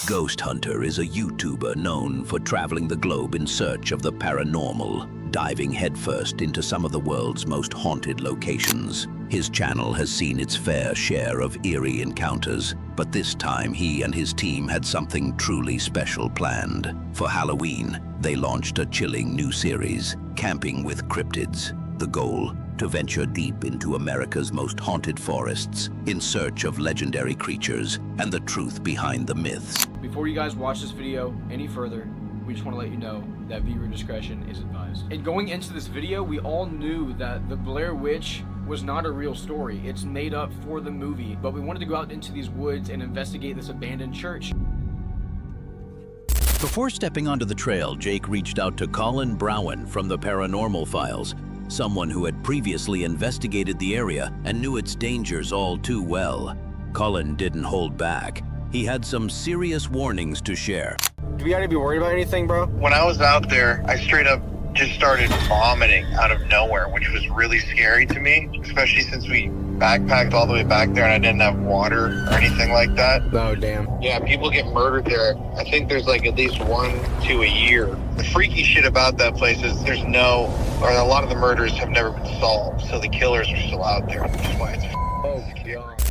Ghost Hunter is a YouTuber known for traveling the globe in search of the paranormal, diving headfirst into some of the world's most haunted locations. His channel has seen its fair share of eerie encounters, but this time he and his team had something truly special planned. For Halloween, they launched a chilling new series, Camping with Cryptids. The goal, to venture deep into America's most haunted forests in search of legendary creatures and the truth behind the myths. Before you guys watch this video any further, we just want to let you know that viewer discretion is advised. And going into this video, we all knew that the Blair Witch was not a real story. It's made up for the movie, but we wanted to go out into these woods and investigate this abandoned church. Before stepping onto the trail, Jake reached out to Colin Browen from the Paranormal Files, someone who had previously investigated the area and knew its dangers all too well. Colin didn't hold back. He had some serious warnings to share. Do we gotta be worried about anything, bro? When I was out there, I straight up just started vomiting out of nowhere, which was really scary to me, especially since we backpacked all the way back there and I didn't have water or anything like that. Oh, damn. Yeah, people get murdered there. I think there's like at least 1 to a year. The freaky shit about that place is a lot of the murders have never been solved, so the killers are still out there, which is why it's Oh, God.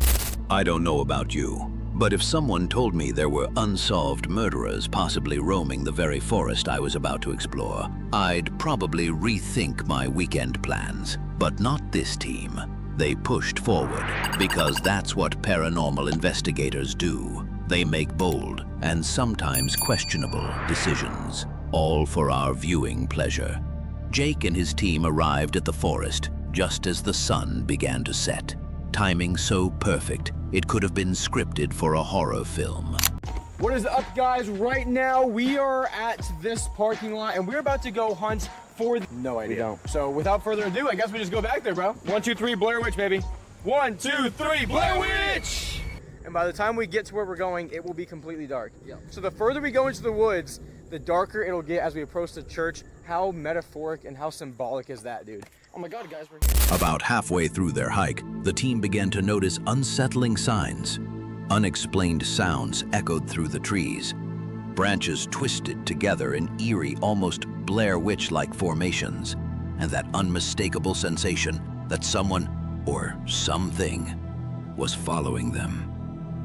I don't know about you, but if someone told me there were unsolved murderers possibly roaming the very forest I was about to explore, I'd probably rethink my weekend plans. But not this team. They pushed forward, because that's what paranormal investigators do. They make bold and sometimes questionable decisions, all for our viewing pleasure. Jake and his team arrived at the forest just as the sun began to set. Timing so perfect, it could have been scripted for a horror film. What is up, guys? Right now, we are at this parking lot, and we're about to go hunt for... No idea. We don't. So, without further ado, I guess we just go back there, bro. 1, 2, 3, Blair Witch, baby. 1, 2, 3, Blair Witch! And by the time we get to where we're going, it will be completely dark. Yep. So the further we go into the woods, the darker it'll get as we approach the church. How metaphoric and how symbolic is that, dude? Oh my God, guys, we're here. About halfway through their hike, the team began to notice unsettling signs. Unexplained sounds echoed through the trees. Branches twisted together in eerie, almost Blair Witch-like formations, and that unmistakable sensation that someone, or something, was following them.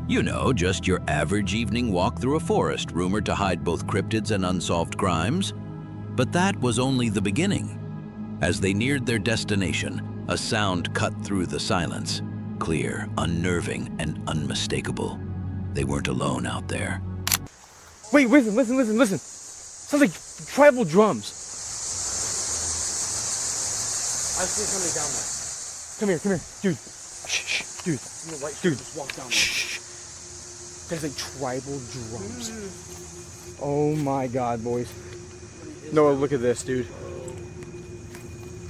You know, just your average evening walk through a forest rumored to hide both cryptids and unsolved crimes. But that was only the beginning. As they neared their destination, a sound cut through the silence. Clear, unnerving, and unmistakable. They weren't alone out there. Wait, listen. Sounds like tribal drums. I see somebody down there. Come here, dude. Shh, dude. Dude, just walk down there. Shh. There's like tribal drums. Oh my God, boys. Noah, look at this, dude.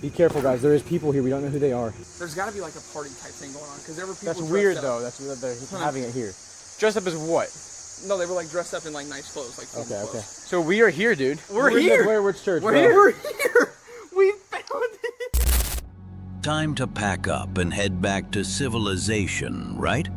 Be careful, guys. There is people here. We don't know who they are. There's got to be like a party type thing going on because there were people. That's weird, though. That's weird that they're having it here. Dressed up as what? No, they were like dressed up in like nice clothes, like formal clothes. Okay. So we are here, dude. We're in here. the Blair Witch Church. We're here. We found it. Time to pack up and head back to civilization, right?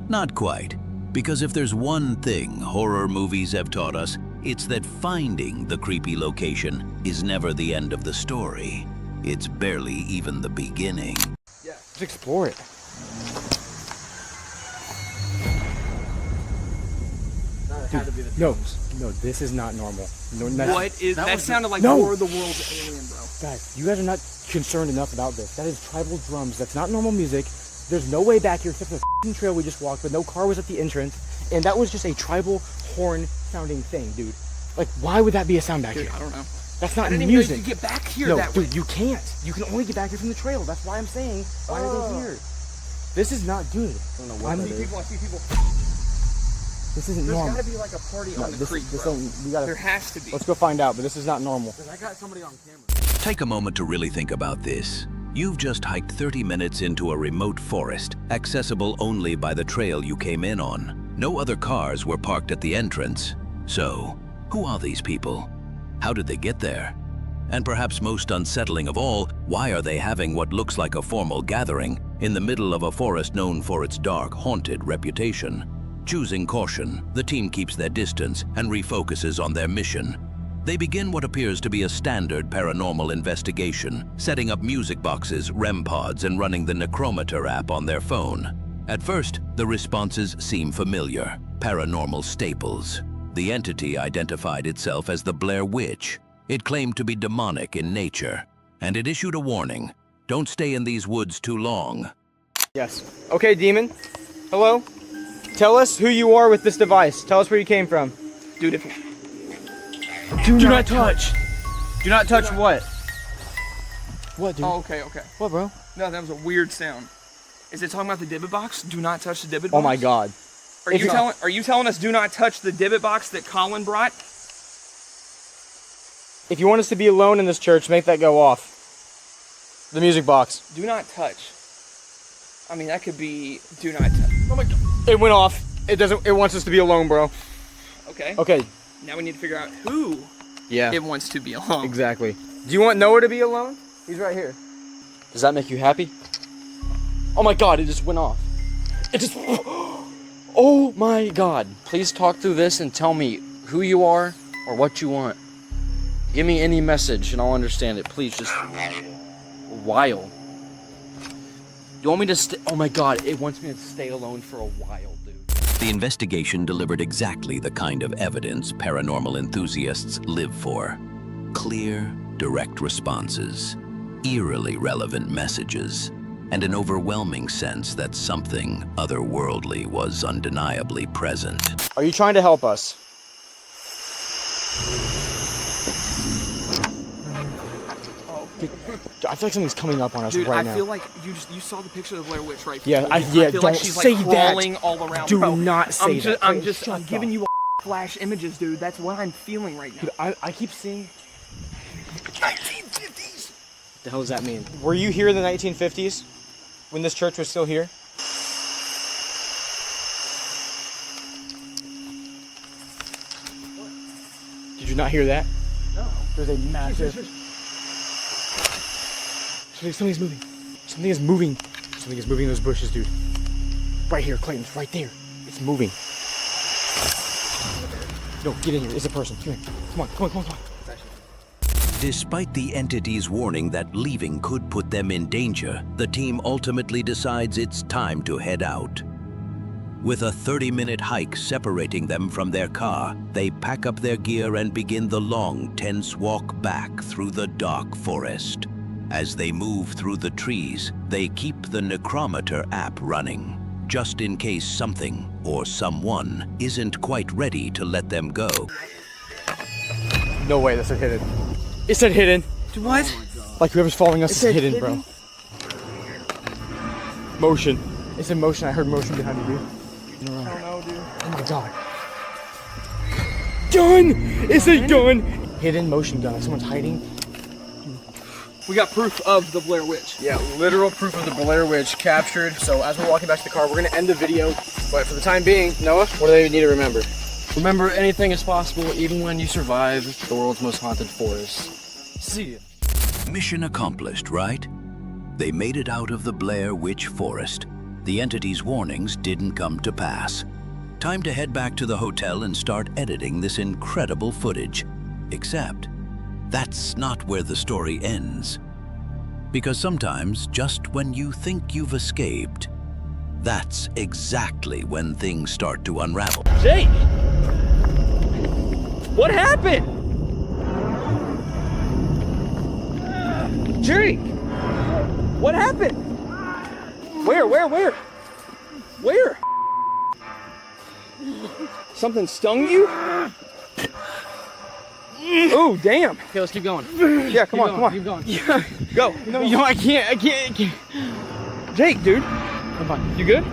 Not quite. Because if there's one thing horror movies have taught us, it's that finding the creepy location is never the end of the story. It's barely even the beginning. Yeah. Let's explore it. That had to be the drums. No, this is not normal. No, What is that? Sounded like No. War of the Worlds alien, bro. Guys, you guys are not concerned enough about this. That is tribal drums. That's not normal music. There's no way back here except for the f***ing trail we just walked, but no car was at the entrance. And that was just a tribal horn sounding thing, dude. Like, why would that be a sound back Dude, here? I don't know. That's not I didn't music. even know you could get back here No, that dude, way. you can't. You can only get back here from the trail. That's why I'm saying, why are they here? This is not good. I don't know what I see people. This isn't There's normal. got to be like a party on the creek, bro. There has to be. Let's go find out, but this is not normal. Because I got somebody on camera. Take a moment to really think about this. You've just hiked 30 minutes into a remote forest, accessible only by the trail you came in on. No other cars were parked at the entrance. So, who are these people? How did they get there? And perhaps most unsettling of all, why are they having what looks like a formal gathering in the middle of a forest known for its dark, haunted reputation? Choosing caution, the team keeps their distance and refocuses on their mission. They begin what appears to be a standard paranormal investigation, setting up music boxes, REM pods, and running the Necrometer app on their phone. At first, the responses seem familiar, paranormal staples. The entity identified itself as the Blair Witch. It claimed to be demonic in nature, and it issued a warning: don't stay in these woods too long. Yes. Okay, demon. Hello? Tell us who you are with this device. Tell us where you came from. Dude, if Do not touch. Do not touch what? What, dude? Oh, okay. What, bro? No, that was a weird sound. Is it talking about the divot box? Do not touch the divot box? Oh my God. Are you telling us do not touch the divot box that Colin brought? If you want us to be alone in this church, make that go off. The music box. Do not touch. I mean, that could be do not touch. Oh my God. It went off. It wants us to be alone, bro. Okay. Okay. Now we need to figure out who it wants to be alone. Exactly. Do you want Noah to be alone? He's right here. Does that make you happy? Oh my God, it just went off. It just... Oh my God. Please talk through this and tell me who you are or what you want. Give me any message and I'll understand it. Please, just a while. You want me to stay? Oh my God, it wants me to stay alone for a while, dude. The investigation delivered exactly the kind of evidence paranormal enthusiasts live for. Clear, direct responses, eerily relevant messages, and an overwhelming sense that something otherworldly was undeniably present. Are you trying to help us? I feel like something's coming up on us right now. I feel like you saw the picture of the Blair Witch, right? Yeah, I feel don't like she's say like that. crawling all around. Do bro. not say that. I'm giving you flash images, dude. That's what I'm feeling right now. Dude, I keep seeing... 1950s. What the hell does that mean? Were you here in the 1950s? When this church was still here? Did you not hear that? No. There's a massive... Something's moving. Something is moving. Something is moving in those bushes, dude. Right here, Clayton. It's right there. It's moving. No, get in here. It's a person. Come here. Come on. Despite the entity's warning that leaving could put them in danger, the team ultimately decides it's time to head out. With a 30-minute hike separating them from their car, they pack up their gear and begin the long, tense walk back through the dark forest. As they move through the trees, they keep the Necrometer app running, just in case something or someone isn't quite ready to let them go. No way, that said hidden. It said hidden. What? Like whoever's following us It is said hidden, hidden? bro. Motion. It said motion. I heard motion behind you, dude. I don't know, dude. Oh my God. Gun! It said gun! Hidden motion gun. Like someone's hiding. We got proof of the Blair Witch. Yeah, literal proof of the Blair Witch captured. So as we're walking back to the car, we're gonna end the video. But for the time being, Noah, what do they need to remember? Remember, anything is possible even when you survive the world's most haunted forest. See ya. Mission accomplished, right? They made it out of the Blair Witch Forest. The entity's warnings didn't come to pass. Time to head back to the hotel and start editing this incredible footage. Except, that's not where the story ends. Because sometimes, just when you think you've escaped, that's exactly when things start to unravel. Jake! What happened? Jake! What happened? Where? Where? Something stung you? Oh, damn. Okay, let's keep going. Yeah, come on. Keep going. Yeah, go. No, I can't. Jake, dude. I'm fine. You good?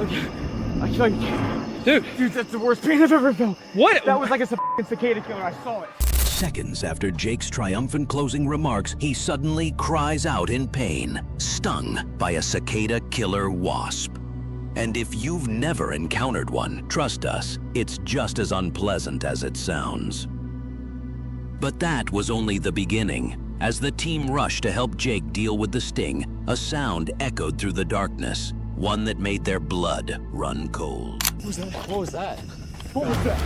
I can't. Dude. Dude, that's the worst pain I've ever felt. What? That was like a cicada killer. I saw it. Seconds after Jake's triumphant closing remarks, he suddenly cries out in pain, stung by a cicada killer wasp. And if you've never encountered one, trust us, it's just as unpleasant as it sounds. But that was only the beginning. As the team rushed to help Jake deal with the sting, a sound echoed through the darkness. one that made their blood run cold. What was that? What was that? What was that?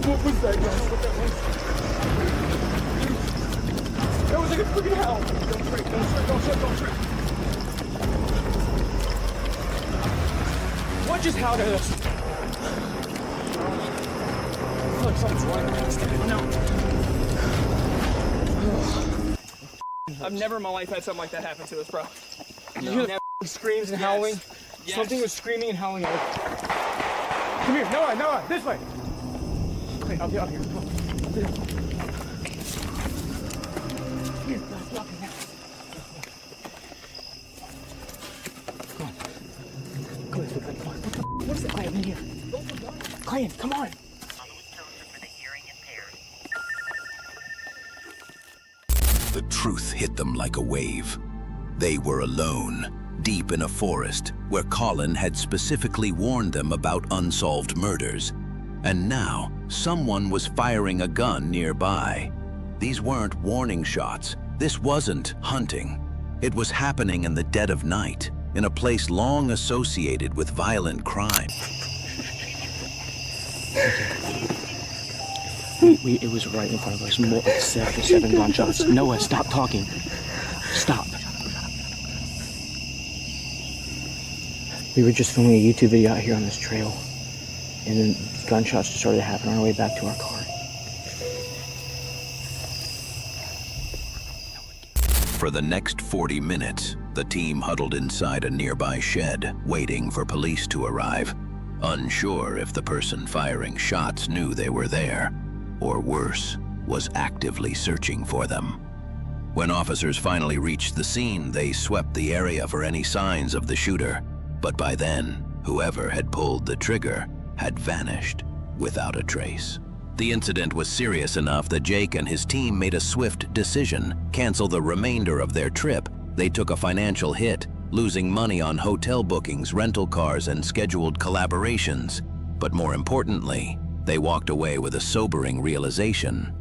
What was that, guys? What that was? That was like a freaking hell. Don't trip, don't trip, don't trip, don't trip. What just howled at us? Look, something's running past it. No. I've never in my life had something like that happen to us, bro. You hear the screams and howling? Yes. Something was screaming and howling at us. Come here, Noah, this way. Wait, up here, come on. Up here. Here, let's walk in now. Come on. Come on, come on. What is it, Clayton, in here? Clayton, come on. The truth hit them like a wave. They were alone, deep in a forest where Colin had specifically warned them about unsolved murders. And now, someone was firing a gun nearby. These weren't warning shots. This wasn't hunting. It was happening in the dead of night, in a place long associated with violent crime. It was right in front of us. More like seven gunshots. Noah, stop talking. Stop. We were just filming a YouTube video out here on this trail, and then gunshots just started to happen on our way back to our car. For the next 40 minutes, the team huddled inside a nearby shed, waiting for police to arrive, unsure if the person firing shots knew they were there, or worse, was actively searching for them. When officers finally reached the scene, they swept the area for any signs of the shooter. But by then, whoever had pulled the trigger had vanished without a trace. The incident was serious enough that Jake and his team made a swift decision: cancel the remainder of their trip. They took a financial hit, losing money on hotel bookings, rental cars, and scheduled collaborations. But more importantly, they walked away with a sobering realization.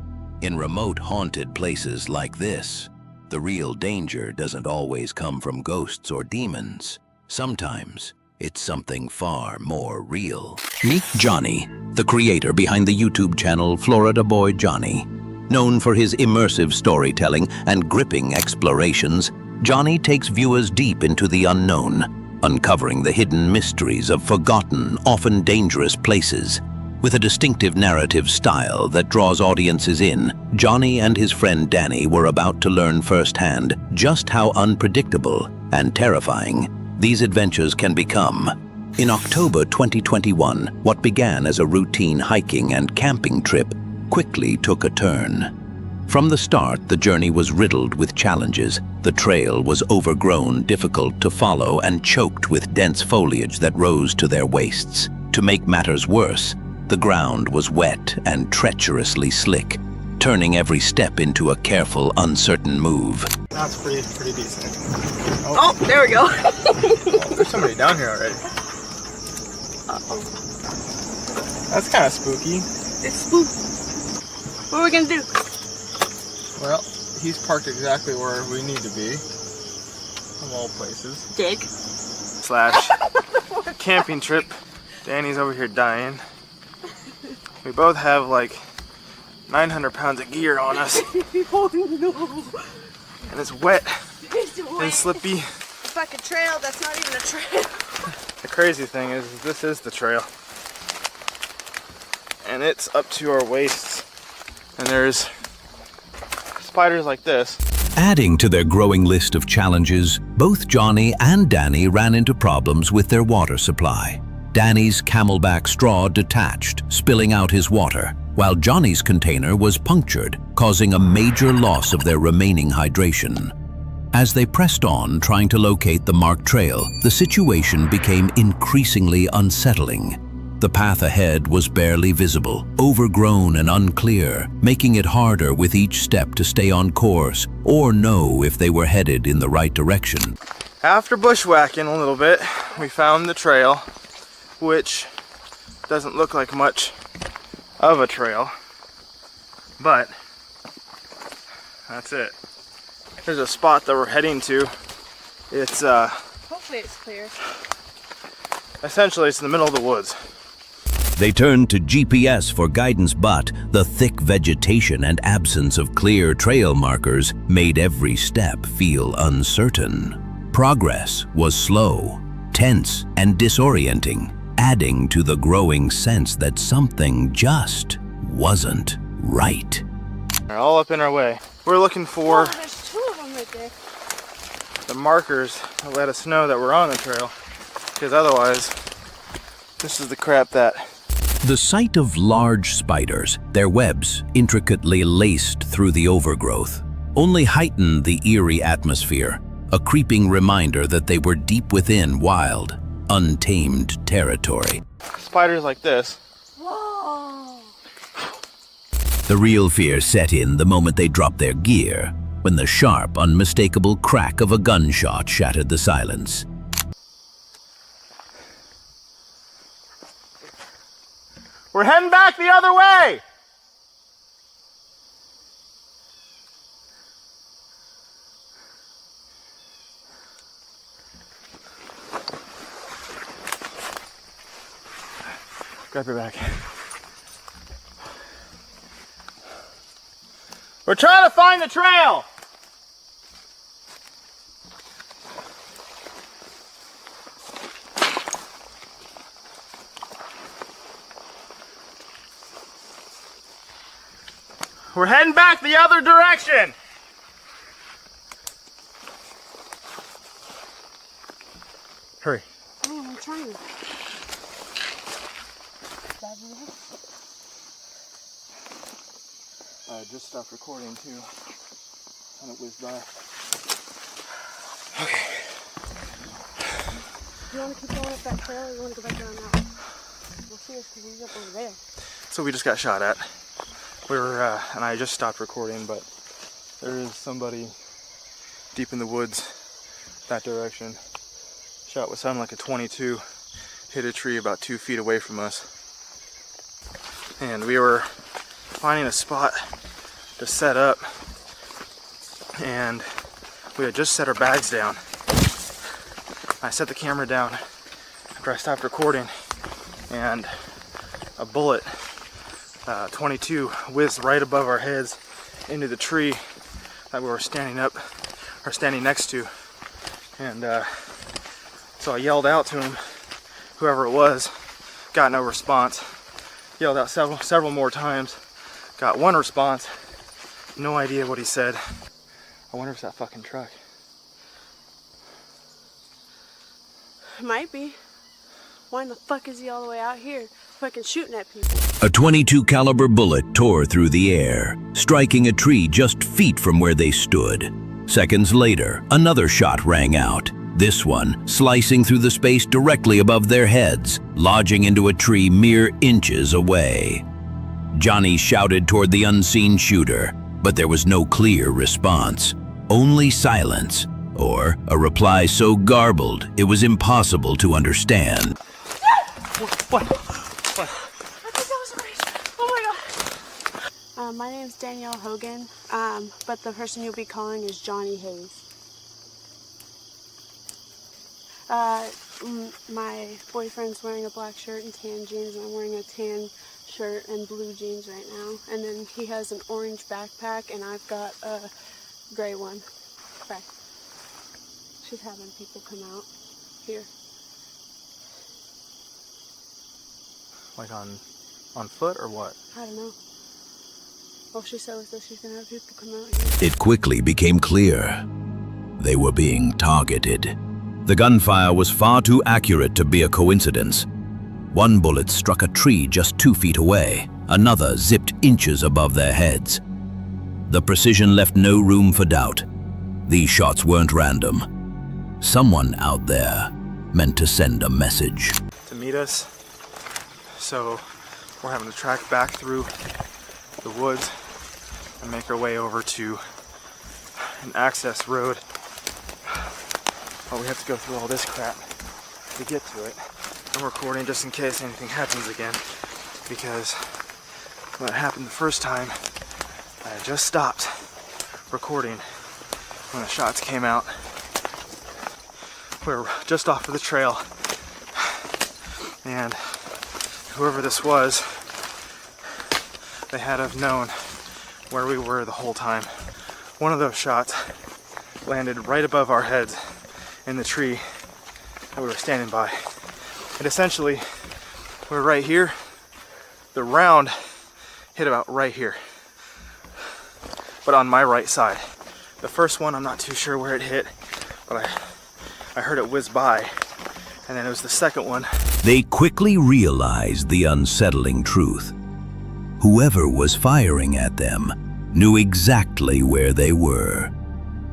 In remote, haunted places like this, the real danger doesn't always come from ghosts or demons. Sometimes it's something far more real. Meet Johnny, the creator behind the YouTube channel Florida Boy Johnny. Known for his immersive storytelling and gripping explorations, Johnny takes viewers deep into the unknown, uncovering the hidden mysteries of forgotten, often dangerous places. With a distinctive narrative style that draws audiences in, Johnny and his friend Danny were about to learn firsthand just how unpredictable and terrifying these adventures can become. In October 2021, what began as a routine hiking and camping trip quickly took a turn. From the start, the journey was riddled with challenges. The trail was overgrown, difficult to follow, and choked with dense foliage that rose to their waists. To make matters worse, the ground was wet and treacherously slick, turning every step into a careful, uncertain move. That's pretty decent. Oh, there we go. There's somebody down here already. Uh-oh. That's kind of spooky. It's spooky. What are we gonna do? Well, he's parked exactly where we need to be. Of all places. Dig. / camping trip. Danny's over here dying. We both have like 900 pounds of gear on us. Oh no. And it's wet It's wet. and slippy. It's like a trail that's not even a trail. The crazy thing is this is the trail. And it's up to our waists. And there's spiders like this. Adding to their growing list of challenges, both Johnny and Danny ran into problems with their water supply. Danny's camelback straw detached, spilling out his water, while Johnny's container was punctured, causing a major loss of their remaining hydration. As they pressed on, trying to locate the marked trail, the situation became increasingly unsettling. The path ahead was barely visible, overgrown and unclear, making it harder with each step to stay on course or know if they were headed in the right direction. After bushwhacking a little bit, we found the trail, which doesn't look like much of a trail, but that's it. There's a spot that we're heading to. It's Hopefully it's clear. Essentially, it's in the middle of the woods. They turned to GPS for guidance, but the thick vegetation and absence of clear trail markers made every step feel uncertain. Progress was slow, tense, and disorienting, adding to the growing sense that something just wasn't right. They're all up in our way. We're looking for There's 2 of them right there. the markers that let us know that we're on the trail, because otherwise, this is the crap that... The sight of large spiders, their webs intricately laced through the overgrowth, only heightened the eerie atmosphere, a creeping reminder that they were deep within wild, untamed territory. Spiders like this. Whoa! The real fear set in the moment they dropped their gear, when the sharp, unmistakable crack of a gunshot shattered the silence. We're heading back the other way! Grab your bag. We're trying to find the trail! We're heading back the other direction! Hurry. I'm trying. I just stopped recording too, and it whizzed by. Okay. Do you want to keep going up that trail or you want to go back down now? We'll see us because he's up over there. So we just got shot at. We were, and I just stopped recording, but there is somebody deep in the woods that direction. Shot what sounded like a 22, hit a tree about 2 feet away from us. And we were finding a spot to set up, and we had just set our bags down. I set the camera down after I stopped recording, and a bullet 22 whizzed right above our heads into the tree that we were standing next to. And so I yelled out to him, whoever it was, got no response. Yelled out several more times, got one response, no idea what he said. I wonder if it's that fucking truck. It might be. Why in the fuck is he all the way out here fucking shooting at people? A .22 caliber bullet tore through the air, striking a tree just feet from where they stood. Seconds later, another shot rang out, this one slicing through the space directly above their heads, lodging into a tree mere inches away. Johnny shouted toward the unseen shooter, but there was no clear response, only silence, or a reply so garbled it was impossible to understand. What? I think that was a race. Oh my god. My name's Danielle Hogan, but the person you'll be calling is Johnny Hayes. My boyfriend's wearing a black shirt and tan jeans, and I'm wearing a tan shirt and blue jeans right now. And then he has an orange backpack, and I've got a gray one. Okay. She's having people come out here. Like on foot or what? I don't know. Well, she said with this, she's gonna have people come out here. It quickly became clear. They were being targeted. The gunfire was far too accurate to be a coincidence. One bullet struck a tree just 2 feet away. Another zipped inches above their heads. The precision left no room for doubt. These shots weren't random. Someone out there meant to send a message. To meet us. So we're having to track back through the woods and make our way over to an access road. But we have to go through all this crap to get to it. I'm recording just in case anything happens again, because when it happened the first time, I had just stopped recording when the shots came out. we're just off of the trail, and whoever this was, they had to have known where we were the whole time. One of those shots landed right above our heads in the tree that we were standing by. And essentially, we're right here. The round hit about right here, but on my right side. The first one, I'm not too sure where it hit, but I heard it whiz by. And then it was the second one. They quickly realized the unsettling truth. Whoever was firing at them knew exactly where they were.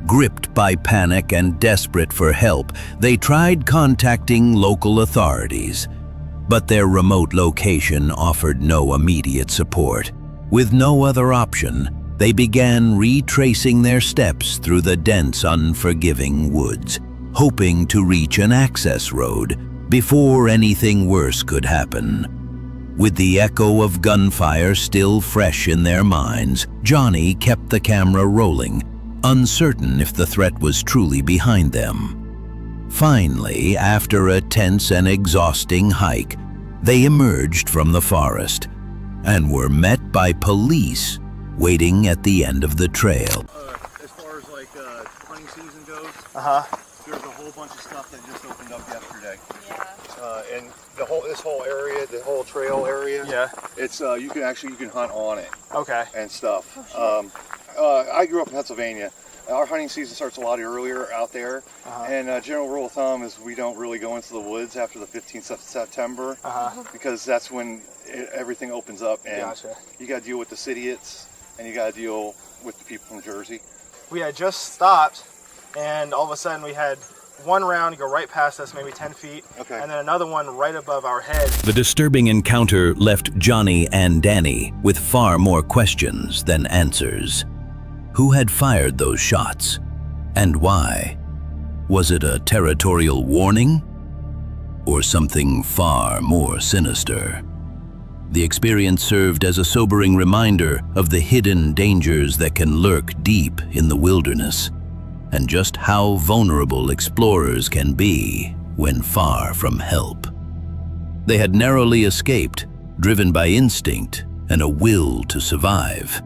Gripped by panic and desperate for help, they tried contacting local authorities. But their remote location offered no immediate support. With no other option, they began retracing their steps through the dense, unforgiving woods, hoping to reach an access road before anything worse could happen. With the echo of gunfire still fresh in their minds, Johnny kept the camera rolling, uncertain if the threat was truly behind them. Finally, after a tense and exhausting hike, they emerged from the forest and were met by police waiting at the end of the trail. As far as like hunting season goes, there's a whole bunch of stuff that just opened up yesterday. Yeah. And this whole area, the whole trail area. Yeah. It's you can hunt on it. Okay. And stuff. I grew up in Pennsylvania. Our hunting season starts a lot earlier out there, and general rule of thumb is we don't really go into the woods after the 15th of September, because that's when everything opens up, and you got to deal with the idiots, and you got to deal with the people from Jersey. We had just stopped, and all of a sudden we had one round go right past us, maybe 10 feet, and then another one right above our head. The disturbing encounter left Johnny and Danny with far more questions than answers. Who had fired those shots, and why? Was it a territorial warning, or something far more sinister? The experience served as a sobering reminder of the hidden dangers that can lurk deep in the wilderness, and just how vulnerable explorers can be when far from help. They had narrowly escaped, driven by instinct and a will to survive,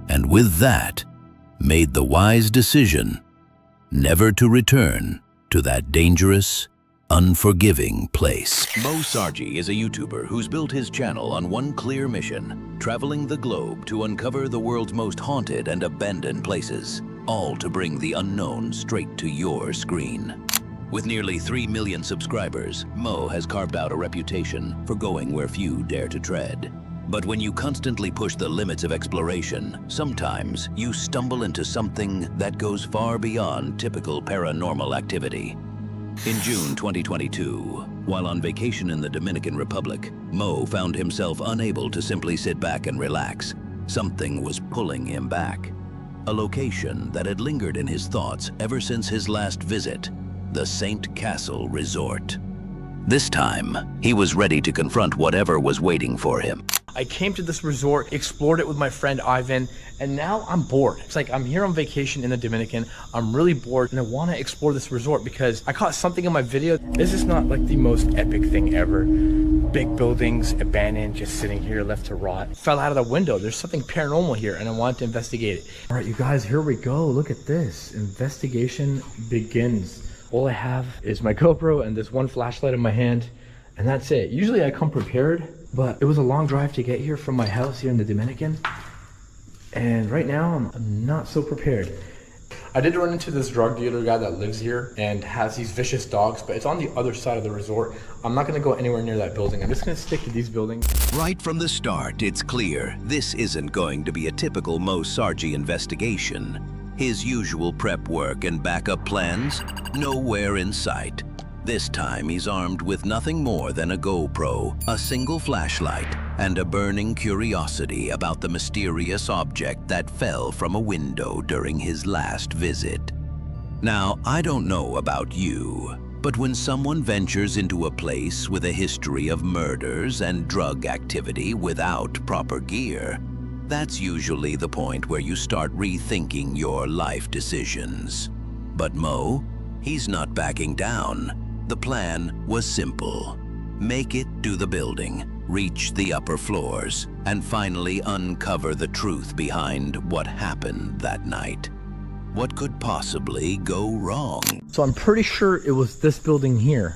and with that, made the wise decision never to return to that dangerous, unforgiving place. Mo Sargi is a YouTuber who's built his channel on one clear mission, traveling the globe to uncover the world's most haunted and abandoned places, all to bring the unknown straight to your screen. With nearly 3 million subscribers, Mo has carved out a reputation for going where few dare to tread. But when you constantly push the limits of exploration, sometimes you stumble into something that goes far beyond typical paranormal activity. In June 2022, while on vacation in the Dominican Republic, Mo found himself unable to simply sit back and relax. Something was pulling him back. A location that had lingered in his thoughts ever since his last visit, the St. Castle Resort. This time, he was ready to confront whatever was waiting for him. I came to this resort, explored it with my friend Ivan, and now I'm bored. It's like I'm here on vacation in the Dominican, I'm really bored, and I want to explore this resort because I caught something in my video. This is not like the most epic thing ever. Big buildings, abandoned, just sitting here left to rot. Fell out of the window. There's something paranormal here, and I wanted to investigate it. All right, you guys, here we go. Look at this. Investigation begins. All I have is my GoPro and this one flashlight in my hand, and that's it. Usually I come prepared, but it was a long drive to get here from my house here in the Dominican, and right now I'm not so prepared. I did run into this drug dealer guy that lives here and has these vicious dogs, but it's on the other side of the resort. I'm not gonna go anywhere near that building. I'm just gonna stick to these buildings. Right from the start, it's clear this isn't going to be a typical Mo Sargi investigation. His usual prep work and backup plans, nowhere in sight. This time he's armed with nothing more than a GoPro, a single flashlight, and a burning curiosity about the mysterious object that fell from a window during his last visit. Now, I don't know about you, but when someone ventures into a place with a history of murders and drug activity without proper gear, that's usually the point where you start rethinking your life decisions. But Mo, He's not backing down. The plan was simple. Make it to the building, reach the upper floors, and finally uncover the truth behind what happened that night. What could possibly go wrong? So I'm pretty sure it was this building here.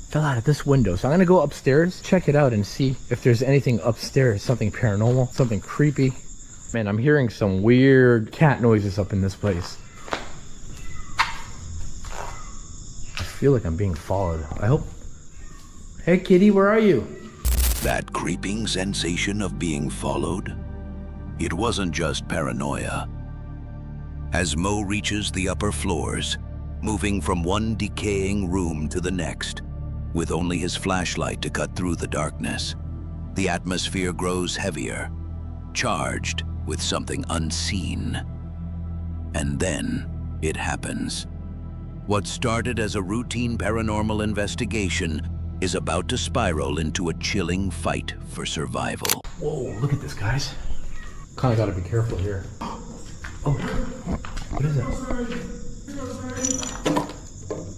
Fell out of this window. So I'm gonna go upstairs, check it out, and see if there's anything upstairs, something paranormal, something creepy. Man, I'm hearing some weird cat noises up in this place. I feel like I'm being followed. I hope. Hey kitty, where are you? That creeping sensation of being followed? It wasn't just paranoia. As Mo reaches the upper floors, moving from one decaying room to the next, with only his flashlight to cut through the darkness, the atmosphere grows heavier, charged with something unseen. And then it happens. What started as a routine paranormal investigation is about to spiral into a chilling fight for survival. Whoa, look at this, guys. Kinda gotta be careful here. Oh, what is that?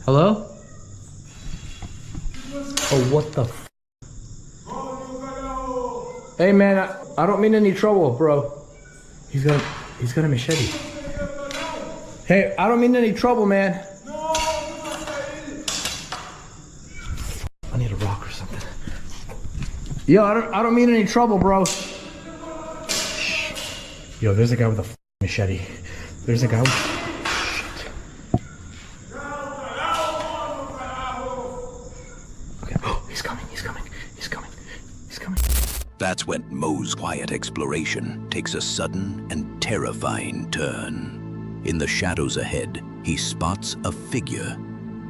Hello? Oh, what the f? Hey man, I don't mean any trouble, bro. He's got a machete. Hey, I don't mean any trouble, man. I need a rock or something. Yo, I don't mean any trouble, bro. Yo, there's a guy with a machete. There's a guy with... Okay. Oh, he's coming. That's when Mo's quiet exploration takes a sudden and terrifying turn. In the shadows ahead, he spots a figure.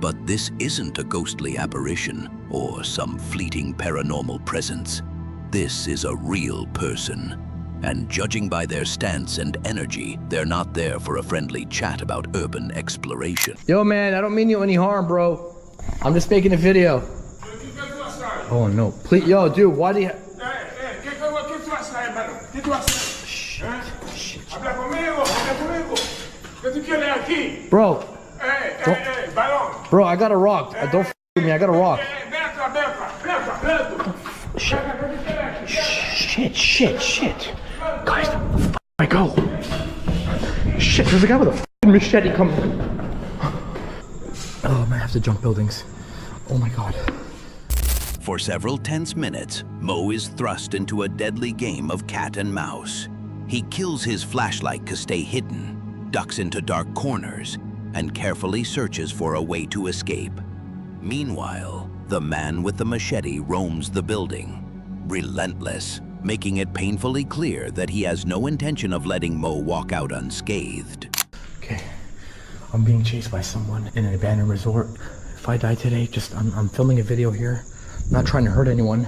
But this isn't a ghostly apparition or some fleeting paranormal presence. This is a real person. And judging by their stance and energy, they're not there for a friendly chat about urban exploration. Yo, man, I don't mean you any harm, bro. I'm just making a video. Oh, no. Please, yo, dude, why do you... Bro. Bro, I got a rock. Don't f with me, I got a rock. Shit. Guys, where the f I go? Shit, there's a guy with a f***ing machete coming. Oh, I might have to jump buildings. Oh my god. For several tense minutes, Mo is thrust into a deadly game of cat and mouse. He kills his flashlight to stay hidden, ducks into dark corners, and carefully searches for a way to escape. Meanwhile, the man with the machete roams the building, relentless, making it painfully clear that he has no intention of letting Mo walk out unscathed. Okay, I'm being chased by someone in an abandoned resort. If I die today, I'm filming a video here. I'm not trying to hurt anyone.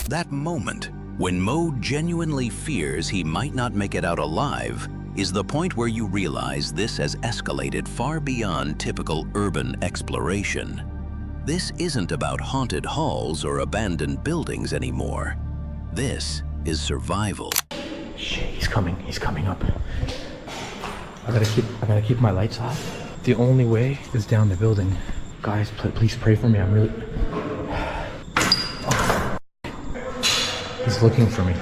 That moment, when Mo genuinely fears he might not make it out alive, is the point where you realize this has escalated far beyond typical urban exploration. This isn't about haunted halls or abandoned buildings anymore. This is survival. Shit, he's coming up. I gotta keep my lights off. The only way is down the building. Guys, please pray for me. I'm really... Oh. He's looking for me.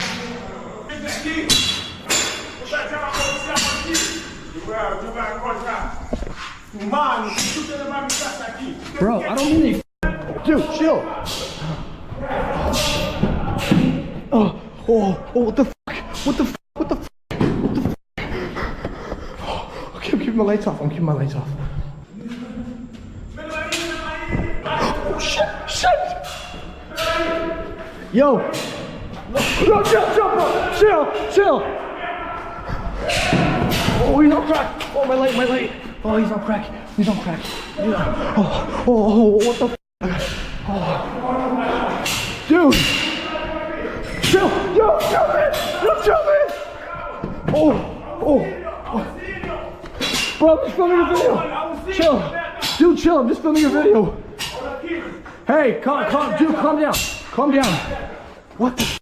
Bro, I don't mean any... Dude, chill. Oh, what the fuck? What the fuck? Okay, I'm keeping my lights off. Oh, shit! Yo! No, chill! Oh, he's on crack! Oh, my light! Oh, he's on crack! Yeah. Oh, what the f***? Oh. Dude! Chill, man! Oh. Bro, I'm just filming a video. Chill. Dude, chill. I'm just filming a video. Hey, calm down. What the f?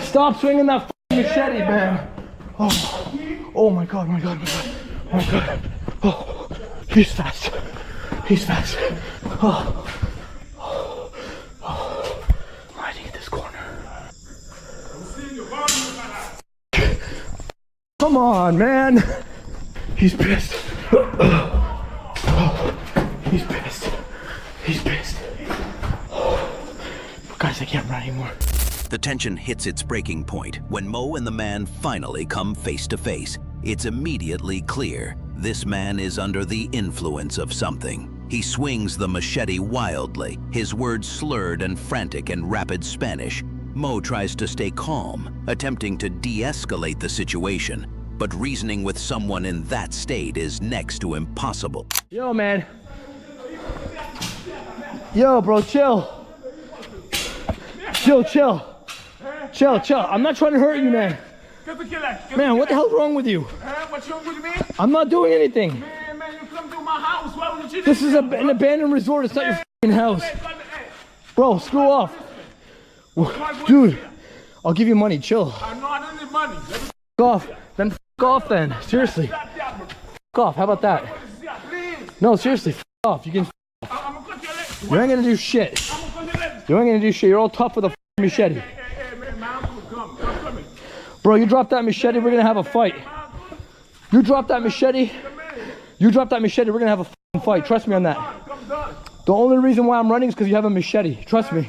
Stop swinging that f***ing machete, man. Oh my god. Oh. He's fast. He's fast. Oh. I'm hiding in this corner. Come on, man. He's pissed. He's pissed. He's pissed. Guys, I can't run anymore. The tension hits its breaking point when Mo and the man finally come face to face. It's immediately clear this man is under the influence of something. He swings the machete wildly, his words slurred and frantic in rapid Spanish. Mo tries to stay calm, attempting to de-escalate the situation, but reasoning with someone in that state is next to impossible. Yo, man. Yo, bro, chill. Chill. Chill. I'm not trying to hurt you, man. Man, what the hell's wrong with you? What's wrong with me? I'm not doing anything. Man, you come to my house. Why would you do This is an abandoned resort. It's not your f***ing house. Bro, screw off. Dude, I'll give you money. Chill. I don't need money. F*** off. Then f*** off then. Seriously. F*** off. How about that? No, seriously. F*** off. You can f*** off. You ain't gonna do shit. You ain't gonna do shit. You're all tough with a f***ing machete. Bro, you drop that machete, we're gonna have a fight. You drop that machete, we're gonna have a f***ing fight. Trust me on that. The only reason why I'm running is because you have a machete. Trust me.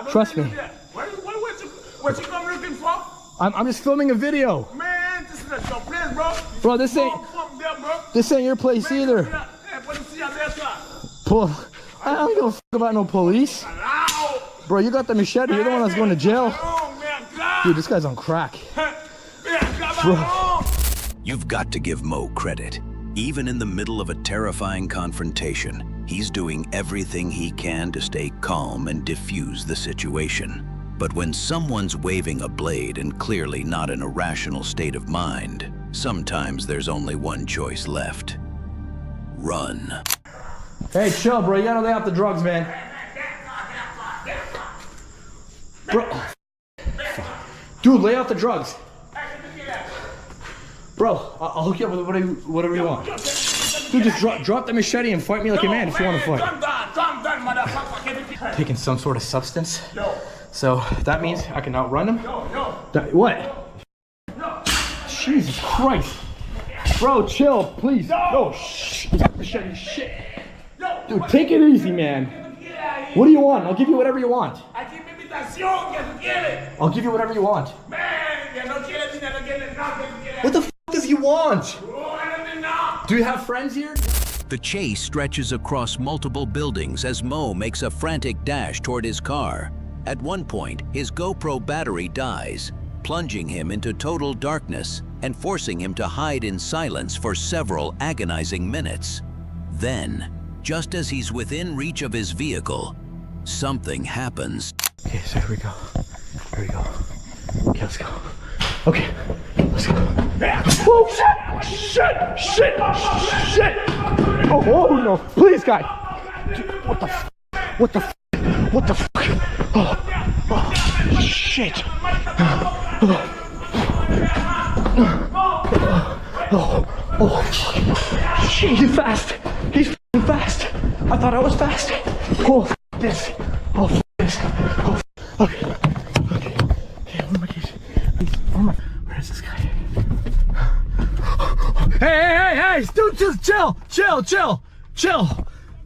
Trust me. What you come looking for? I'm just filming a video. Man, this is your place, bro. Bro, this ain't your place either. I don't give a f*** about no police. Bro, you got the machete, you're the one that's going to jail. Dude, this guy's on crack. Bro. You've got to give Mo credit. Even in the middle of a terrifying confrontation, he's doing everything he can to stay calm and diffuse the situation. But when someone's waving a blade and clearly not in a rational state of mind, sometimes there's only one choice left. Run. Hey, chill, bro. You gotta lay off the drugs, man. Bro. Dude, lay off the drugs. Bro, I'll hook you up with whatever you want. Dude, just drop the machete and fight me like a man if you want to fight. Taking some sort of substance. So that means I can outrun him? What? Jesus Christ. Bro, chill, please. No, shh. Machete, shit. Dude, take it easy, man. What do you want? I'll give you whatever you want. I'll give you whatever you want. What the f does he want? Do you have friends here? The chase stretches across multiple buildings as Mo makes a frantic dash toward his car. At one point, his GoPro battery dies, plunging him into total darkness and forcing him to hide in silence for several agonizing minutes. Then, just as he's within reach of his vehicle, something happens. Okay, so here we go. Okay, let's go. Okay, let's go. Oh, shit! Oh, no, please, guy. Dude, what the fuck? Oh, shit. Shit, he's fast. He's f***ing fast. I thought I was fast. Oh, f*** this. Oh, f*** this. Oh, okay. Where are my keys? Where is this guy? Hey, dude, just chill.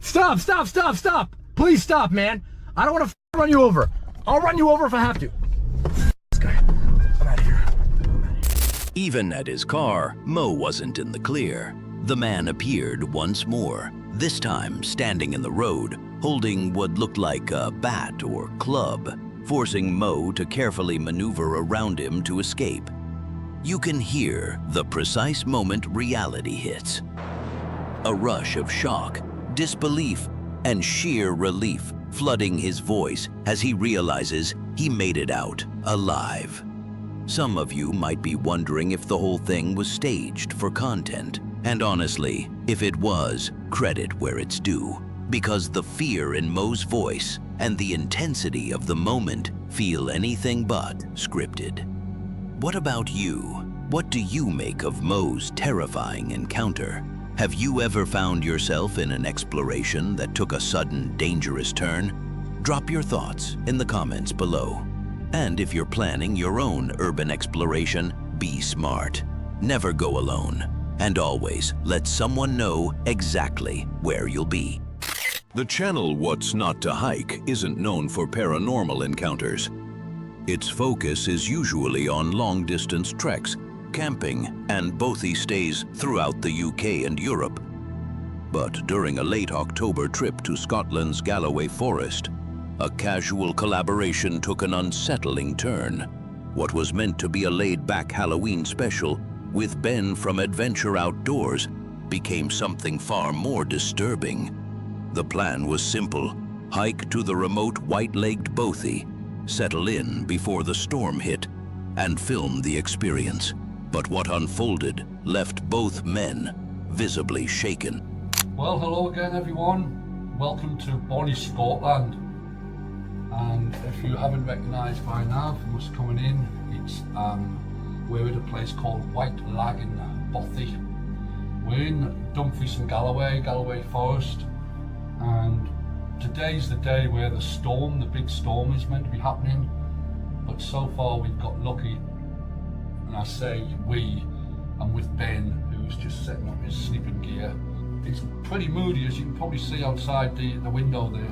Stop. Please stop, man. I don't want to run you over. I'll run you over if I have to. This guy. I'm out of here. Even at his car, Mo wasn't in the clear. The man appeared once more, this time standing in the road, holding what looked like a bat or club, forcing Mo to carefully maneuver around him to escape. You can hear the precise moment reality hits. A rush of shock, disbelief, and sheer relief flooding his voice as he realizes he made it out alive. Some of you might be wondering if the whole thing was staged for content. And honestly, if it was, credit where it's due, because the fear in Mo's voice and the intensity of the moment feel anything but scripted. What about you? What do you make of Mo's terrifying encounter? Have you ever found yourself in an exploration that took a sudden, dangerous turn? Drop your thoughts in the comments below. And if you're planning your own urban exploration, be smart. Never go alone. And always let someone know exactly where you'll be. The channel What's Not to Hike isn't known for paranormal encounters. Its focus is usually on long-distance treks, camping, and bothy stays throughout the UK and Europe. But during a late October trip to Scotland's Galloway Forest, a casual collaboration took an unsettling turn. What was meant to be a laid-back Halloween special with Ben from Adventure Outdoors became something far more disturbing. The plan was simple: hike to the remote white-legged bothy, settle in before the storm hit, and film the experience. But what unfolded left both men visibly shaken. Well, hello again everyone. Welcome to Bonnie, Scotland. And if you haven't recognised by now from us coming in, we're at a place called White Lagan Bothy. We're in Dumfries and Galloway Forest. And today's the day where the big storm is meant to be happening. But so far we've got lucky. And I say we, I'm with Ben, who's just setting up his sleeping gear. It's pretty moody, as you can probably see outside the window there.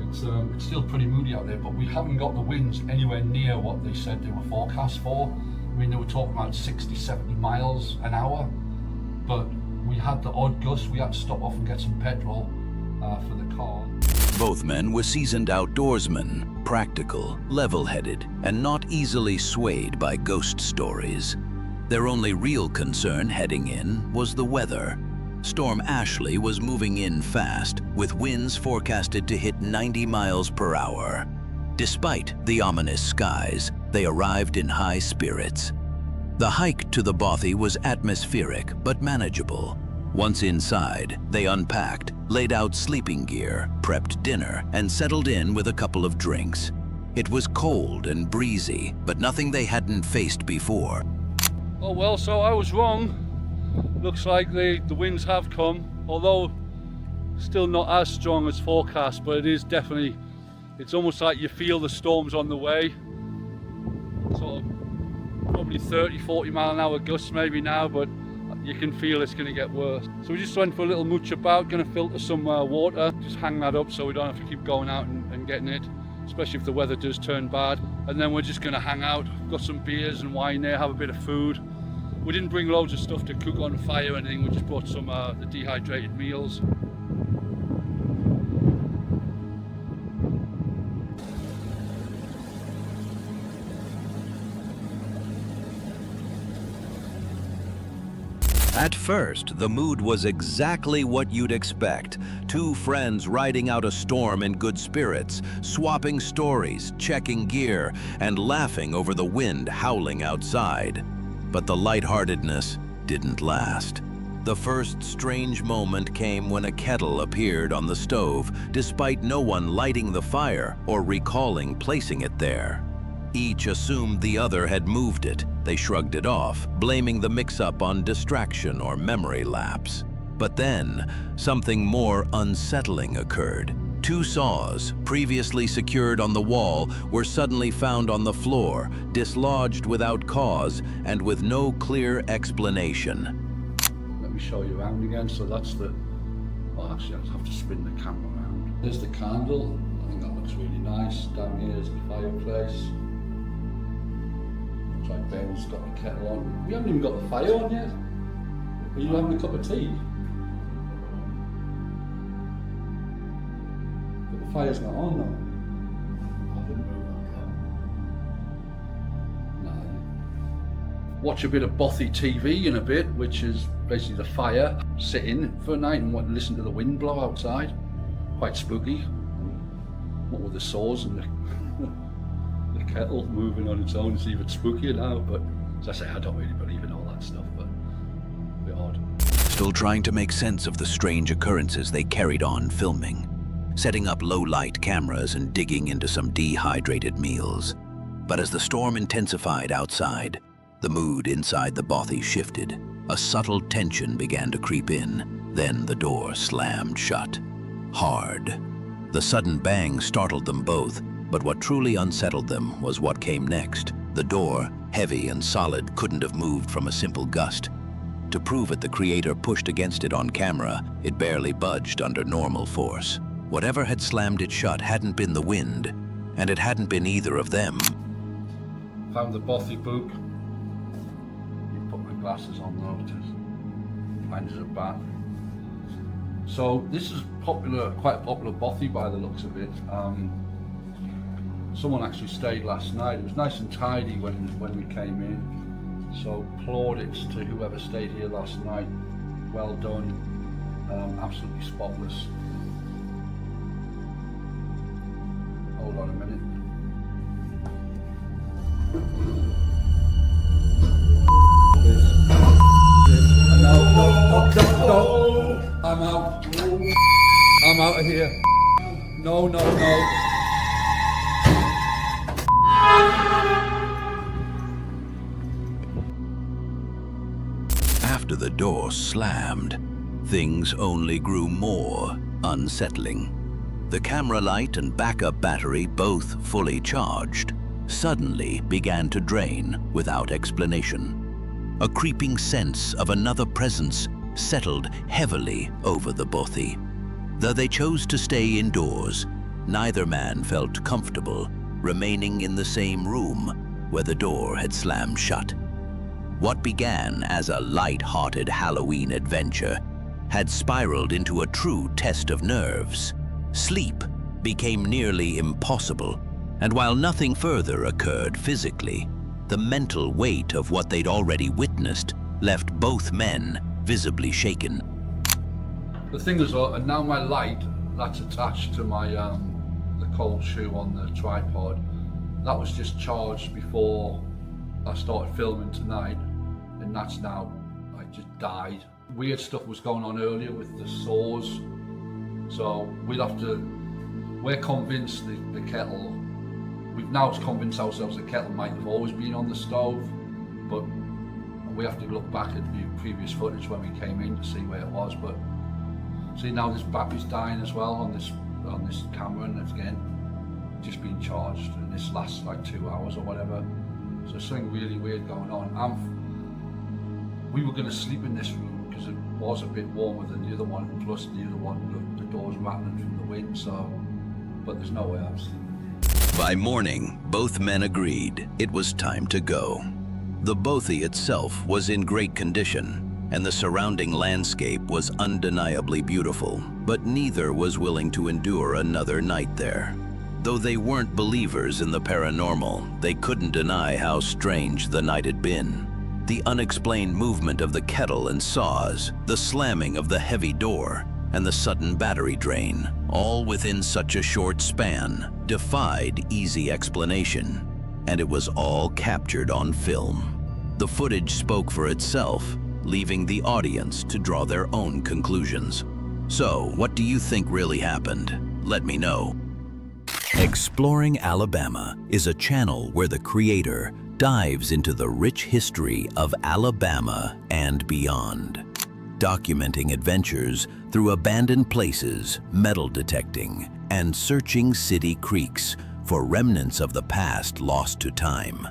It's still pretty moody out there, but we haven't got the winds anywhere near what they said they were forecast for. I mean, they were talking about 60, 70 miles an hour, but we had the odd gust. We had to stop off and get some petrol for the car. Both men were seasoned outdoorsmen, practical, level-headed, and not easily swayed by ghost stories. Their only real concern heading in was the weather. Storm Ashley was moving in fast, with winds forecasted to hit 90 miles per hour. Despite the ominous skies, they arrived in high spirits. The hike to the bothy was atmospheric but manageable. Once inside, they unpacked, laid out sleeping gear, prepped dinner, and settled in with a couple of drinks. It was cold and breezy, but nothing they hadn't faced before. Oh well, so I was wrong. Looks like the winds have come, although still not as strong as forecast, but it is definitely, it's almost like you feel the storm's on the way. Sort of probably 30, 40 mile an hour gusts maybe now, but you can feel it's going to get worse. So we just went for a little mooch about, going to filter some water, just hang that up so we don't have to keep going out and getting it, especially if the weather does turn bad. And then we're just going to hang out, got some beers and wine there, have a bit of food. We didn't bring loads of stuff to cook on fire or anything, we just brought some the dehydrated meals. At first, the mood was exactly what you'd expect. Two friends riding out a storm in good spirits, swapping stories, checking gear, and laughing over the wind howling outside. But the lightheartedness didn't last. The first strange moment came when a kettle appeared on the stove, despite no one lighting the fire or recalling placing it there. Each assumed the other had moved it. They shrugged it off, blaming the mix-up on distraction or memory lapse. But then, something more unsettling occurred. Two saws, previously secured on the wall, were suddenly found on the floor, dislodged without cause and with no clear explanation. Let me show you around again. So that's the, well actually I'll have to spin the camera around. There's the candle, I think that looks really nice. Down here is the fireplace. Looks like Ben's got the kettle on. We haven't even got the fire on yet. Are you having a cup of tea? But the fire's not on though. I didn't move that car. No. Watch a bit of bothy TV in a bit, which is basically the fire. Sit in for a night and listen to the wind blow outside. Quite spooky. What with the saws and the kettle moving on its own, it's even spookier now, but as I say, I don't really believe in all that stuff, but a bit odd. Still trying to make sense of the strange occurrences, they carried on filming, setting up low-light cameras and digging into some dehydrated meals. But as the storm intensified outside, the mood inside the bothy shifted. A subtle tension began to creep in. Then the door slammed shut. Hard. The sudden bang startled them both, but what truly unsettled them was what came next. The door, heavy and solid, couldn't have moved from a simple gust. To prove it, the creator pushed against it on camera. It barely budged under normal force. Whatever had slammed it shut hadn't been the wind, and it hadn't been either of them. Found the bothy book. You put my glasses on though, to find as a bat. So this is popular, quite a popular bothy by the looks of it. Someone actually stayed last night. It was nice and tidy when we came in. So plaudits to whoever stayed here last night. Well done, absolutely spotless. Hold on a minute. No, I'm out. I'm out of here. No. After the door slammed, things only grew more unsettling. The camera light and backup battery, both fully charged, suddenly began to drain without explanation. A creeping sense of another presence settled heavily over the bothy. Though they chose to stay indoors, neither man felt comfortable remaining in the same room where the door had slammed shut. What began as a light-hearted Halloween adventure had spiraled into a true test of nerves. Sleep became nearly impossible, and while nothing further occurred physically, the mental weight of what they'd already witnessed left both men visibly shaken. The thing is, and now my light that's attached to my the cold shoe on the tripod, that was just charged before I started filming tonight, and that's now just died. Weird stuff was going on earlier with the saws, so we're convinced the kettle, we've now convinced ourselves the kettle might have always been on the stove, but we have to look back at the previous footage when we came in to see where it was. But see, now this battery's dying as well on this camera, and it's again just been charged in this last like 2 hours or whatever. So something really weird going on. We were going to sleep in this room because it was a bit warmer than the other one, and plus the other one, the door's rattling from the wind, so, but there's no way I'm sleeping. By morning, both men agreed it was time to go. The bothy itself was in great condition, and the surrounding landscape was undeniably beautiful, but neither was willing to endure another night there. Though they weren't believers in the paranormal, they couldn't deny how strange the night had been. The unexplained movement of the kettle and saws, the slamming of the heavy door, and the sudden battery drain, all within such a short span, defied easy explanation. And it was all captured on film. The footage spoke for itself, leaving the audience to draw their own conclusions. So, what do you think really happened? Let me know. Exploring Alabama is a channel where the creator dives into the rich history of Alabama and beyond, documenting adventures through abandoned places, metal detecting, and searching city creeks for remnants of the past lost to time.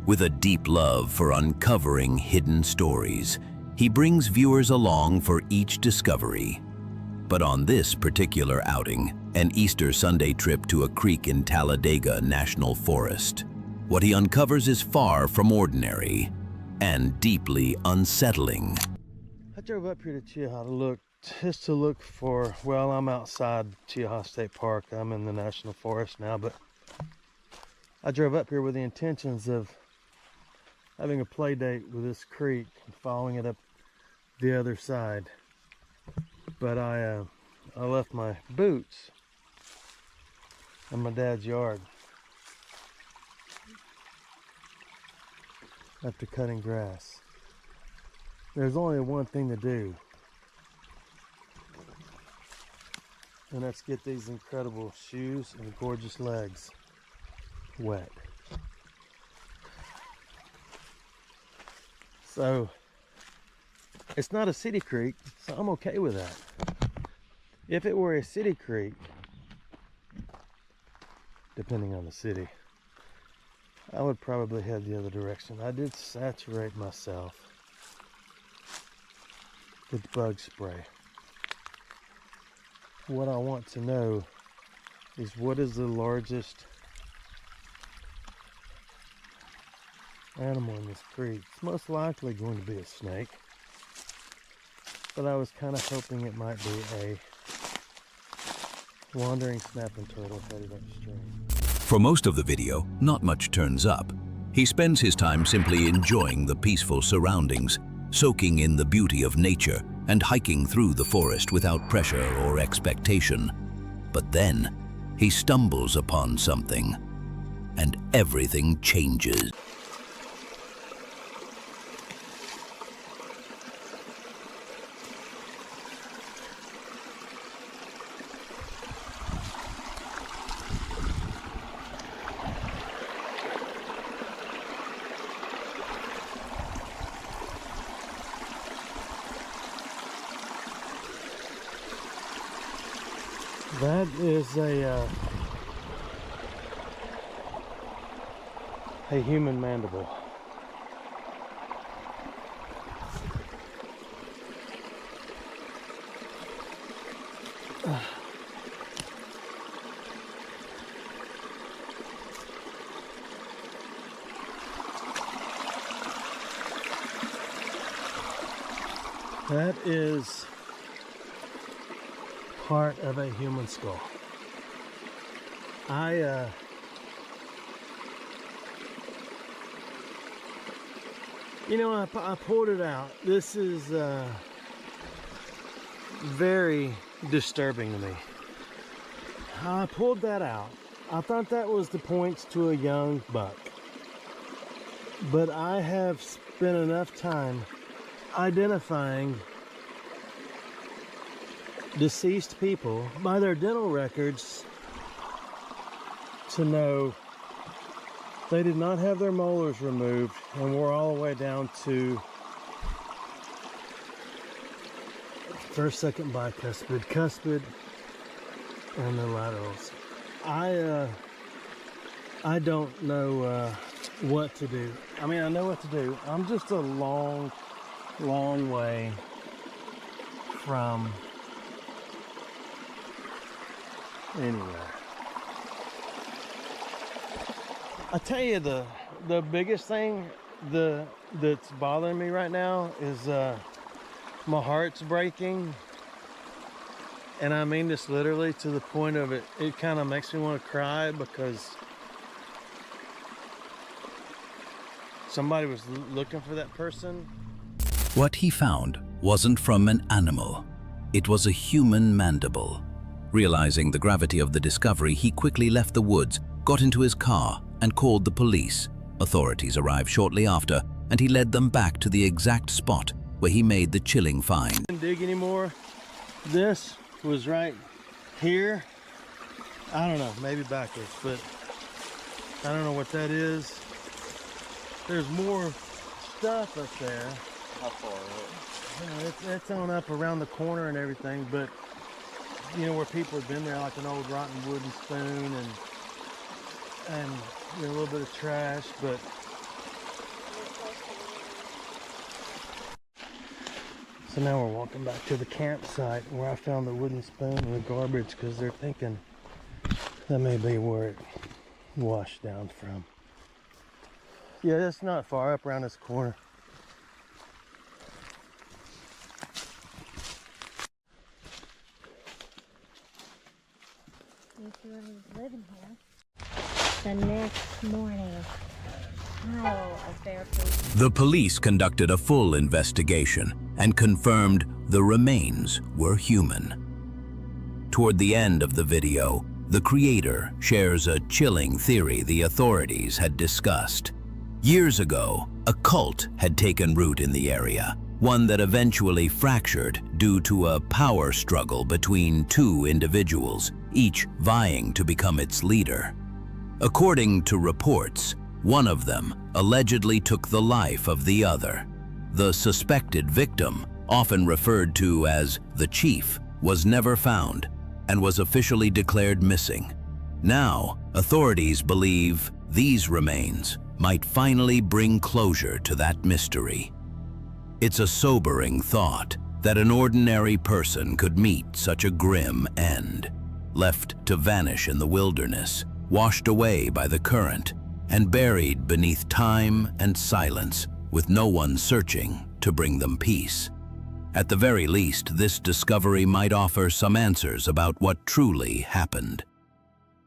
With a deep love for uncovering hidden stories, he brings viewers along for each discovery. But on this particular outing, an Easter Sunday trip to a creek in Talladega National Forest, what he uncovers is far from ordinary and deeply unsettling. I drove up here to Chiaha to look for, well, I'm outside Chiaha State Park. I'm in the National Forest now, but I drove up here with the intentions of having a play date with this creek and following it up the other side. But I left my boots in my dad's yard after cutting grass. There's only one thing to do, and that's get these incredible shoes and gorgeous legs wet. So It's not a city creek, so I'm okay with that. If it were a city creek, depending on the city, I would probably head the other direction. I did saturate myself with bug spray. What I want to know is, what is the largest animal in this creek? It's most likely going to be a snake, but I was kind of hoping it might be a wandering snapping turtle headed upstream. For most of the video, not much turns up. He spends his time simply enjoying the peaceful surroundings, soaking in the beauty of nature, and hiking through the forest without pressure or expectation. But then, he stumbles upon something, and everything changes. That is a human mandible. That is part of a human skull. I pulled it out. This is very disturbing to me. I pulled that out. I thought that was the points to a young buck, but I have spent enough time identifying deceased people by their dental records to know they did not have their molars removed and were all the way down to first, second bicuspid, and the laterals. I don't know what to do. I mean, I know what to do. I'm just a long way from anywhere. I tell you, the biggest thing that's bothering me right now is my heart's breaking, and I mean this literally, to the point of it kind of makes me want to cry, because somebody was looking for that person. What he found wasn't from an animal. It was a human mandible. Realizing the gravity of the discovery, he quickly left the woods, got into his car, and called the police. Authorities arrived shortly after, and he led them back to the exact spot where he made the chilling find. I didn't dig anymore. This was right here. I don't know, maybe backwards, but I don't know what that is. There's more stuff up there. How far? You know, it's on up around the corner and everything, but you know, where people have been there, like an old rotten wooden spoon and you know, a little bit of trash, but so now we're walking back to the campsite where I found the wooden spoon in the garbage, because they're thinking that may be where it washed down from. Yeah, that's not far up around this corner. Whoever was living here. The next morning, pile of bare food. The police conducted a full investigation and confirmed the remains were human. Toward the end of the video, the creator shares a chilling theory the authorities had discussed. Years ago, a cult had taken root in the area, one that eventually fractured due to a power struggle between two individuals, each vying to become its leader. According to reports, one of them allegedly took the life of the other. The suspected victim often referred to as the Chief, was never found and was officially declared missing. Now, authorities believe these remains might finally bring closure to that mystery. It's a sobering thought that an ordinary person could meet such a grim end, left to vanish in the wilderness, washed away by the current, and buried beneath time and silence, with no one searching to bring them peace. At the very least, this discovery might offer some answers about what truly happened.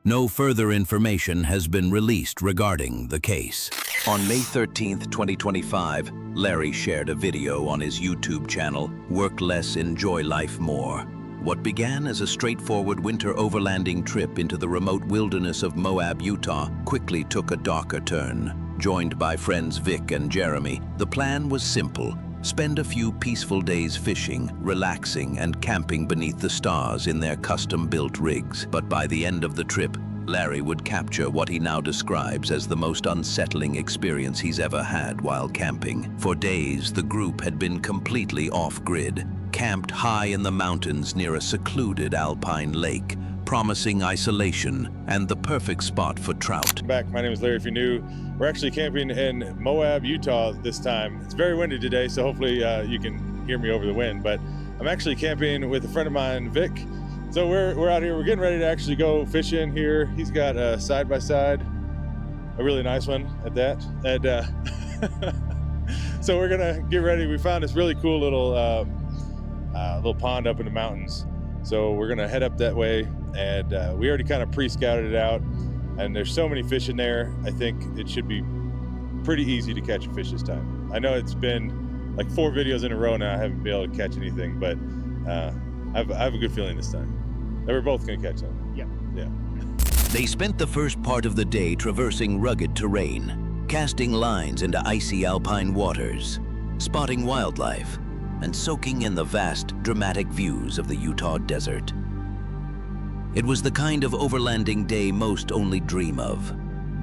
No further information has been released regarding the case. On May 13th, 2025, Larry shared a video on his YouTube channel, Work Less, Enjoy Life More. What began as a straightforward winter overlanding trip into the remote wilderness of Moab, Utah, quickly took a darker turn. Joined by friends Vic and Jeremy, the plan was simple: spend a few peaceful days fishing, relaxing, and camping beneath the stars in their custom-built rigs. But by the end of the trip, Larry would capture what he now describes as the most unsettling experience he's ever had while camping. For days, the group had been completely off-grid, camped high in the mountains near a secluded alpine lake, promising isolation and the perfect spot for trout. Back, my name is Larry. If you're new, we're actually camping in Moab, Utah this time. It's very windy today, so hopefully you can hear me over the wind, but I'm actually camping with a friend of mine, Vic. So we're out here, we're getting ready to actually go fishing here. He's got a side-by-side, a really nice one at that. And so we're gonna get ready. We found this really cool little pond up in the mountains. So we're gonna head up that way, and we already kind of pre-scouted it out, and there's so many fish in there. I think it should be pretty easy to catch a fish this time. I know it's been like 4 videos in a row now I haven't been able to catch anything, but I have a good feeling this time that we're both gonna catch them. Yeah. They spent the first part of the day traversing rugged terrain, casting lines into icy alpine waters, spotting wildlife, and soaking in the vast, dramatic views of the Utah desert. It was the kind of overlanding day most only dream of: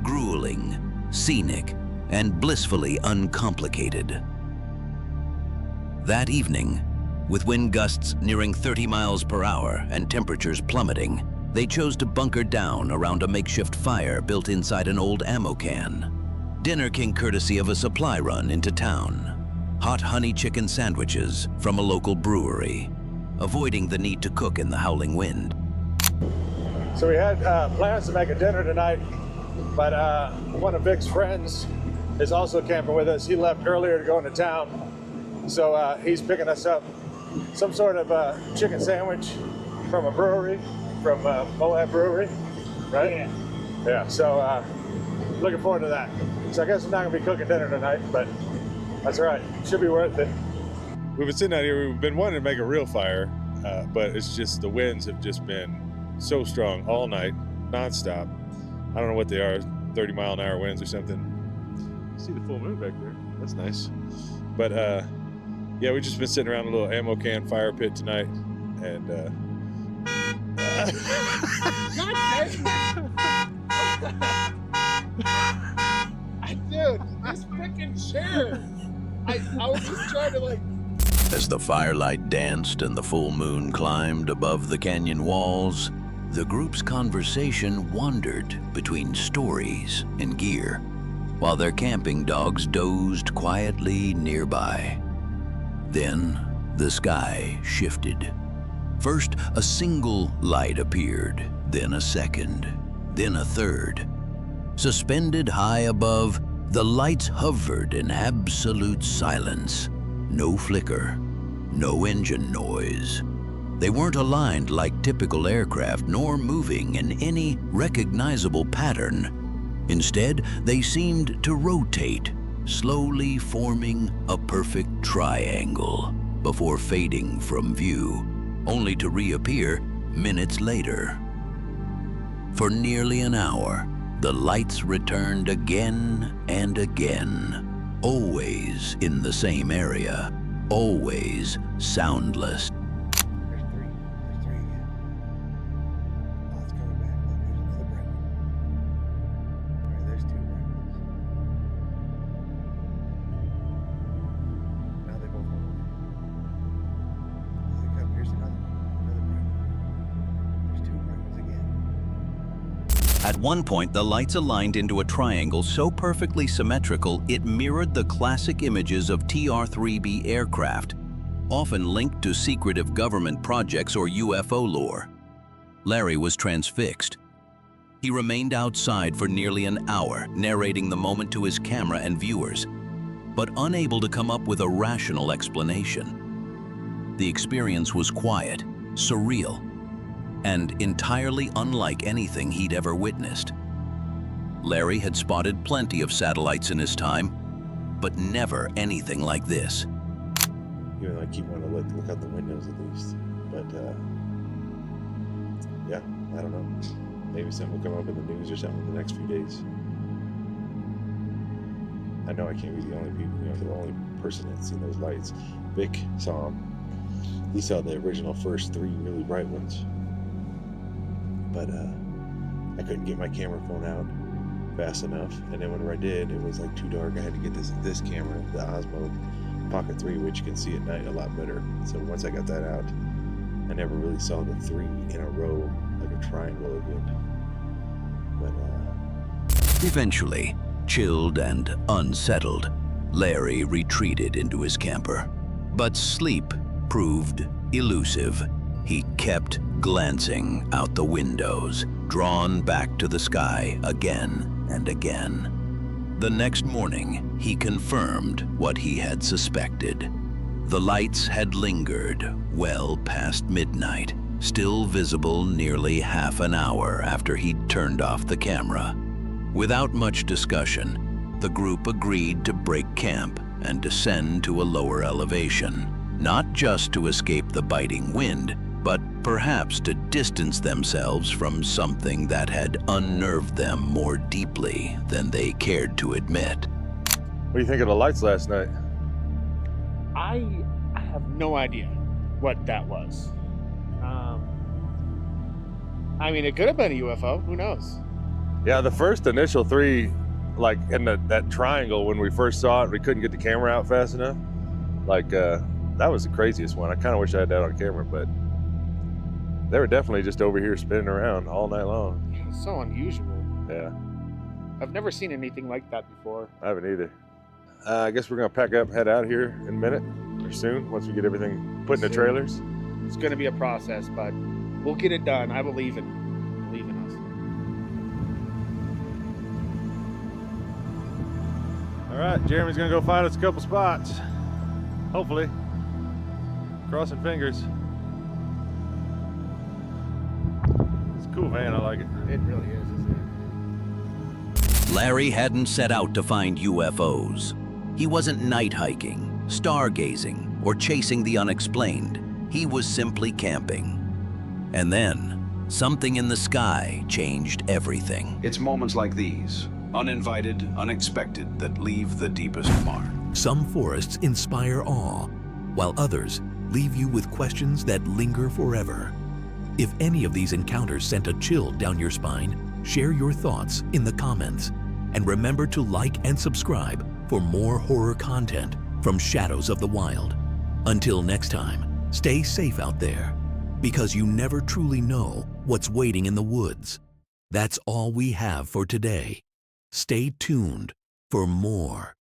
grueling, scenic, and blissfully uncomplicated. That evening, with wind gusts nearing 30 miles per hour and temperatures plummeting, they chose to bunker down around a makeshift fire built inside an old ammo can. Dinner came courtesy of a supply run into town: hot honey chicken sandwiches from a local brewery, avoiding the need to cook in the howling wind. So we had plans to make a dinner tonight, but one of Vic's friends is also camping with us. He left earlier to go into town, so he's picking us up some sort of chicken sandwich from a brewery, from Moab Brewery, right? Yeah, so looking forward to that. So I guess I'm not gonna be cooking dinner tonight, but that's all right. Should be worth it. We've been sitting out here, we've been wanting to make a real fire, but it's just the winds have just been so strong all night, nonstop. I don't know what they are, 30-mile-an-hour winds or something. You see the full moon back there. That's nice. But yeah, we've just been sitting around a little ammo can fire pit tonight, and Dude, this freaking chair. I was just trying to like. As the firelight danced and the full moon climbed above the canyon walls, the group's conversation wandered between stories and gear, while their camping dogs dozed quietly nearby. Then the sky shifted. First, a single light appeared, then a second, then a third. Suspended high above, the lights hovered in absolute silence. No flicker, no engine noise. They weren't aligned like typical aircraft, nor moving in any recognizable pattern. Instead, they seemed to rotate, slowly forming a perfect triangle before fading from view, only to reappear minutes later. For nearly an hour, the lights returned again and again, always in the same area, always soundless. At one point, the lights aligned into a triangle so perfectly symmetrical it mirrored the classic images of TR-3B aircraft, often linked to secretive government projects or UFO lore. Larry was transfixed. He remained outside for nearly an hour, narrating the moment to his camera and viewers, but unable to come up with a rational explanation. The experience was quiet, surreal, and entirely unlike anything he'd ever witnessed. Larry had spotted plenty of satellites in his time, but never anything like this. You know, I keep wanting to look out the windows at least, but yeah, I don't know. Maybe something will come up in the news or something in the next few days. I know I can't be the only people, you know, the only person that's seen those lights. Vic saw them. He saw the original first 3 really bright ones. But I couldn't get my camera phone out fast enough. And then whenever I did, it was like too dark. I had to get this camera, the Osmo Pocket 3, which can see at night a lot better. So once I got that out, I never really saw the 3 in a row like a triangle again. But Eventually, chilled and unsettled, Larry retreated into his camper. But sleep proved elusive. He kept glancing out the windows, drawn back to the sky again and again. The next morning, he confirmed what he had suspected. The lights had lingered well past midnight, still visible nearly half an hour after he'd turned off the camera. Without much discussion, the group agreed to break camp and descend to a lower elevation, not just to escape the biting wind, but perhaps to distance themselves from something that had unnerved them more deeply than they cared to admit. what do you think of the lights last night? I have no idea what that was. I mean, it could have been a UFO. Who knows? Yeah, the first initial 3, like in that triangle when we first saw it, we couldn't get the camera out fast enough. Like, that was the craziest one. I kind of wish I had that on camera, but they were definitely just over here spinning around all night long. So unusual. Yeah. I've never seen anything like that before. I haven't either. I guess we're gonna pack up, head out here in a minute or soon once we get everything put in the trailers. It's gonna be a process, but we'll get it done. I believe in us. All right, Jeremy's gonna go find us a couple spots. Hopefully. Crossing fingers. It's a cool van, I like it. It really is, isn't it? Larry hadn't set out to find UFOs. He wasn't night hiking, stargazing, or chasing the unexplained. He was simply camping. And then, something in the sky changed everything. It's moments like these, uninvited, unexpected, that leave the deepest mark. Some forests inspire awe, while others leave you with questions that linger forever. If any of these encounters sent a chill down your spine, share your thoughts in the comments. And remember to like and subscribe for more horror content from Shadows of the Wild. Until next time, stay safe out there, because you never truly know what's waiting in the woods. That's all we have for today. Stay tuned for more.